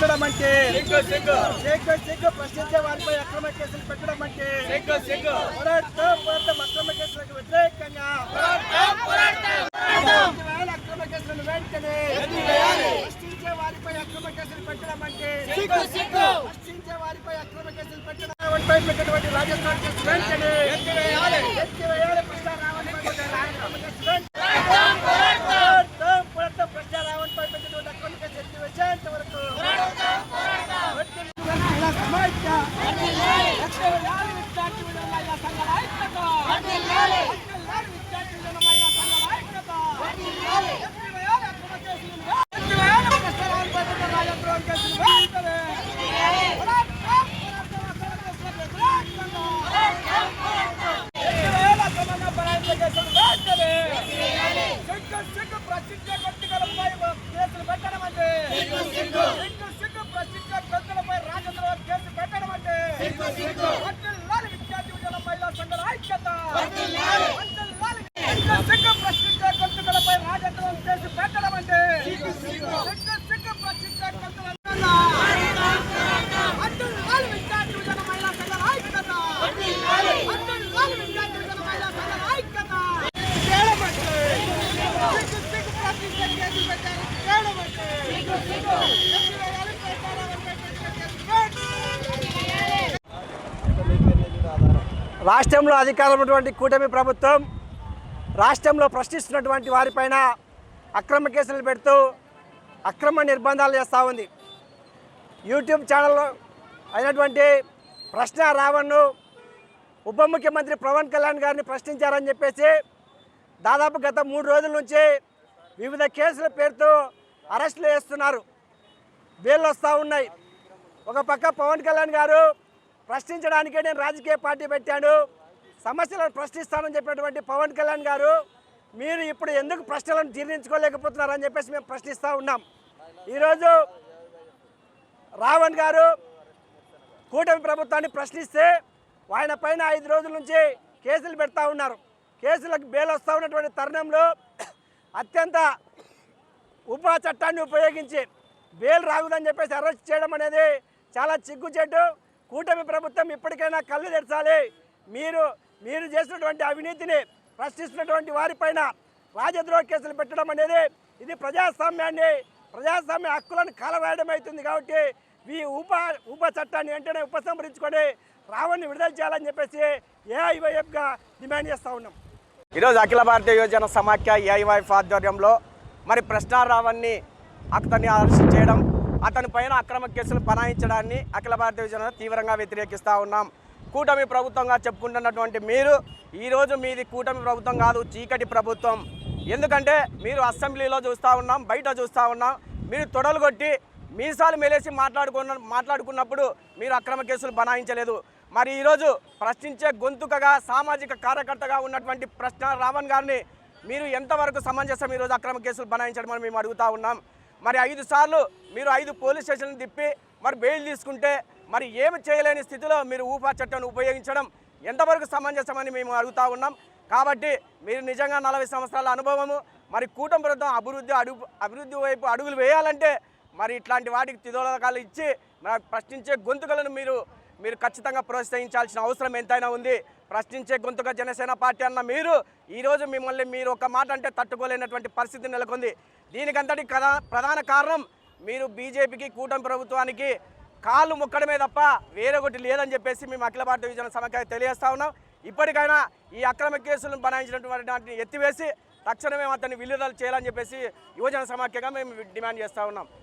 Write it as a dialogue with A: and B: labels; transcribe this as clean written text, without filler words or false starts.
A: పెట్టడం అంటే ప్రశ్నించే వారిపై అక్రమ కేసులు పెట్టడం అంటే పోరాటం అక్రమ కేసులకు వ్యతిరేకంగా అక్రమ కేసులను వెంటనే ప్రశ్నించే వారిపై అక్రమ కేసులు పెట్టడం అంటే ప్రశ్నించే వారిపై అక్రమ కేసులు పెట్టడం పెట్టినటువంటి రాజస్థాన్ కేసు వెంటనే ఎత్తివేయాలి రాష్ట్రంలో అధికారంలో ఉన్నటువంటి కూటమి ప్రభుత్వం రాష్ట్రంలో ప్రశ్నిస్తున్నటువంటి వారిపైన అక్రమ కేసులు పెడుతూ అక్రమ నిర్బంధాలు చేస్తూ ఉంది. యూట్యూబ్ ఛానల్ అయినటువంటి ప్రశ్న రావణ్ను ఉప ముఖ్యమంత్రి పవన్ కళ్యాణ్ గారిని ప్రశ్నించారని చెప్పేసి దాదాపు గత 3 రోజుల నుంచి వివిధ కేసుల పేరుతో అరెస్టులు చేస్తున్నారు. బెయిల్ వస్తూ ఉన్నాయి. ఒక పక్క పవన్ కళ్యాణ్ గారు ప్రశ్నించడానికే నేను రాజకీయ పార్టీ పెట్టాను, సమస్యలను ప్రశ్నిస్తానని చెప్పినటువంటి పవన్ కళ్యాణ్ గారు మీరు ఇప్పుడు ఎందుకు ప్రశ్నలను జీర్ణించుకోలేకపోతున్నారని చెప్పేసి మేము ప్రశ్నిస్తూ ఉన్నాం. ఈరోజు రావణ్ గారు కూటమి ప్రభుత్వాన్ని ప్రశ్నిస్తే ఆయన పైన 5 రోజుల నుంచి కేసులు పెడతా ఉన్నారు. కేసులకు బెయిల్ వస్తూ ఉన్నటువంటి తరుణంలో అత్యంత ఉపా చట్టాన్ని ఉపయోగించి బెయిల్ రాగుదని చెప్పేసి అరెస్ట్ చేయడం అనేది చాలా సిగ్గుచేటు. కూటమి ప్రభుత్వం ఇప్పటికైనా కళ్ళు తెరచాలి. మీరు చేసినటువంటి అవినీతిని ప్రశ్నిస్తున్నటువంటి వారిపైన రాజద్రోహ కేసులు పెట్టడం అనేది ఇది ప్రజాస్వామ్య హక్కులను కాలవేయడం అవుతుంది. కాబట్టి ఈ ఉప చట్టాన్ని వెంటనే ఉపసంహరించుకొని రావణ్ని విడుదల చేయాలని చెప్పేసి ఏఐవైఎఫ్గా డిమాండ్ చేస్తూ ఉన్నాం.
B: ఈరోజు అఖిల భారతీయ యువజన సమాఖ్య ఏఐవైఎఫ్ ఆధ్వర్యంలో మరి ప్రశ్న రావణ్ని అతన్ని అరెస్ట్ చేయడం, అతని పైన అక్రమ కేసులు బనాయించడాన్ని అఖిల భారతీయ యువజన తీవ్రంగా వ్యతిరేకిస్తూ ఉన్నాం. కూటమి ప్రభుత్వంగా చెప్పుకుంటున్నటువంటి మీరు ఈరోజు మీది కూటమి ప్రభుత్వం కాదు, చీకటి ప్రభుత్వం. ఎందుకంటే మీరు అసెంబ్లీలో చూస్తూ ఉన్నాం, బయట చూస్తూ ఉన్నాం, మీరు తొడలు కొట్టి మీసాలు మేలేసి మాట్లాడుకున్నప్పుడు మీరు అక్రమ కేసులు బనాయించలేదు. మరి ఈరోజు ప్రశ్నించే గొంతుకగా సామాజిక కార్యకర్తగా ఉన్నటువంటి ప్రశ్న రావణ్ గారిని మీరు ఎంతవరకు సమంజసం ఈరోజు అక్రమ కేసులు బనాయించడం అని మేము అడుగుతూ ఉన్నాం. మరి 5 సార్లు మీరు 5 పోలీస్ స్టేషన్లు తిప్పి మరి బెయిల్ తీసుకుంటే మరి ఏమి చేయలేని స్థితిలో మీరు ఊపా చట్టాన్ని ఉపయోగించడం ఎంతవరకు సమంజసమని మేము అడుగుతూ ఉన్నాం. కాబట్టి మీరు నిజంగా 40 సంవత్సరాల అనుభవము, మరి కూటమి ప్రభుత్వం అభివృద్ధి వైపు అడుగులు వేయాలంటే మరి ఇట్లాంటి వాటికి తిదోలకాలు ఇచ్చి ప్రశ్నించే గొంతుకలను మీరు ఖచ్చితంగా ప్రోత్సహించాల్సిన అవసరం ఎంతైనా ఉంది. ప్రశ్నించే గొంతుక జనసేన పార్టీ అన్న ఈరోజు మీరు ఒక మాట అంటే తట్టుకోలేనటువంటి పరిస్థితి నెలకొంది. దీనికంతటి ప్రధాన కారణం మీరు బీజేపీకి కూటమి ప్రభుత్వానికి కాళ్ళు మొక్కడమే తప్ప వేరొకటి లేదని చెప్పేసి మేము అఖిల భారతీయ యువజన సమాఖ్య తెలియజేస్తా ఉన్నాం. ఇప్పటికైనా ఈ అక్రమ కేసులను బనాయించినటువంటి వాటిని ఎత్తివేసి తక్షణమే అతన్ని విడుదల చేయాలని చెప్పేసి యువజన సమాఖ్యగా మేము డిమాండ్ చేస్తూ ఉన్నాం.